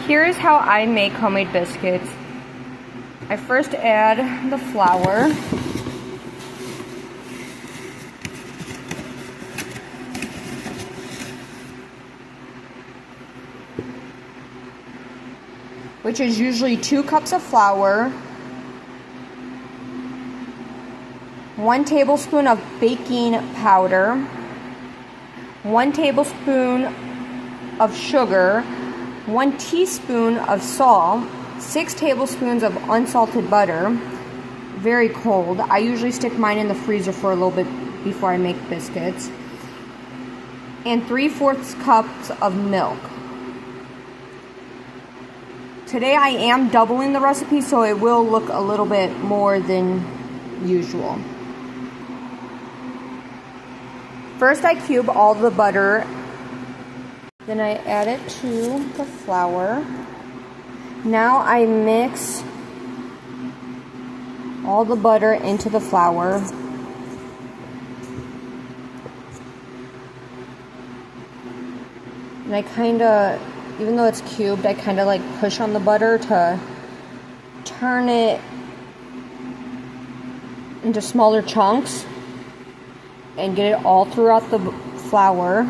Here is how I make homemade biscuits. I first add the flour. Which is usually 2 cups of flour, 1 tablespoon of baking powder, 1 tablespoon of sugar, 1 teaspoon of salt, 6 tablespoons of unsalted butter, very cold. I usually stick mine in the freezer for a little bit before I make biscuits, and 3/4 cups of milk. Today I am doubling the recipe, so it will look a little bit more than usual. First I cube all the butter, then I add it to the flour. Now I mix all the butter into the flour. And I even though it's cubed, I kind of like push on the butter to turn it into smaller chunks and get it all throughout the flour.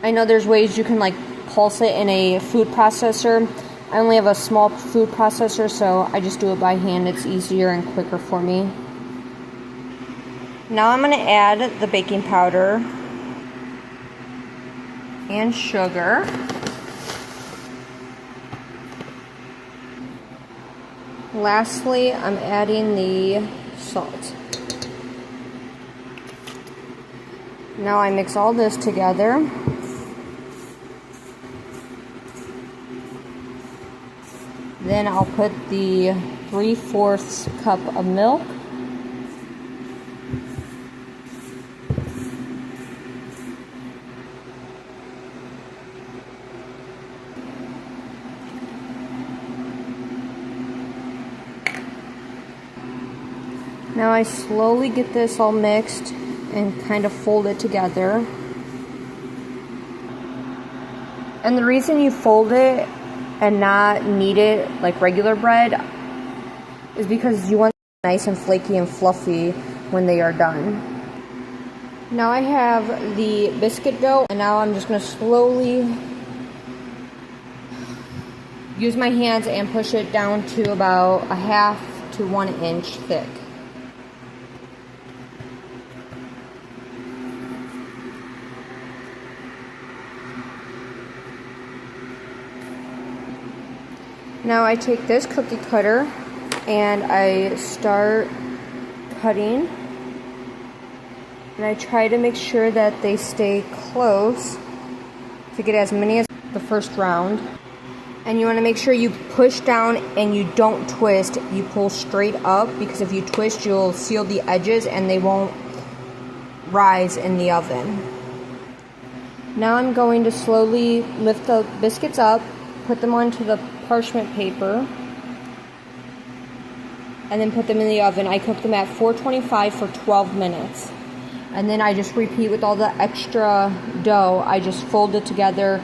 I know there's ways you can like pulse it in a food processor. I only have a small food processor, so I just do it by hand. It's easier and quicker for me. Now I'm going to add the baking powder and sugar. Lastly, I'm adding the salt. Now I mix all this together. Then I'll put the 3/4 cup of milk. Now I slowly get this all mixed and kind of fold it together. And the reason you fold it and not knead it like regular bread is because you want it nice and flaky and fluffy when they are done. Now I have the biscuit dough, and now I'm just going to slowly use my hands and push it down to about 1/2 to 1 inch thick. Now I take this cookie cutter and I start cutting, and I try to make sure that they stay close to get as many as the first round. And you want to make sure you push down and you don't twist, you pull straight up, because if you twist you'll seal the edges and they won't rise in the oven. Now I'm going to slowly lift the biscuits up, put them onto the parchment paper, and then put them in the oven. I cook them at 425 for 12 minutes. And then I just repeat with all the extra dough. I just fold it together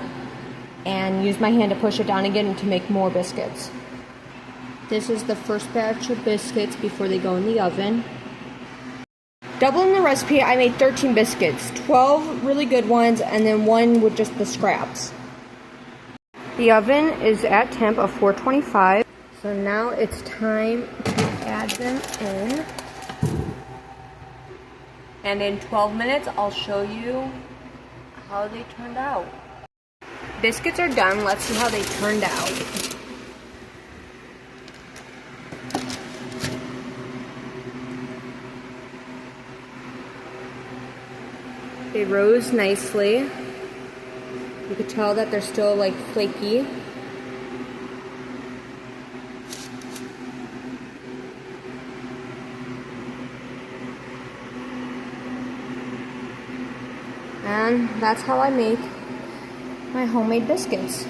and use my hand to push it down again to make more biscuits. This is the first batch of biscuits before they go in the oven. Doubling the recipe, I made 13 biscuits, 12 really good ones, and then 1 with just the scraps. The oven is at temp of 425, so now it's time to add them in. And in 12 minutes, I'll show you how they turned out. Biscuits are done. Let's see how they turned out. They rose nicely. You could tell that they're still like flaky. And that's how I make my homemade biscuits.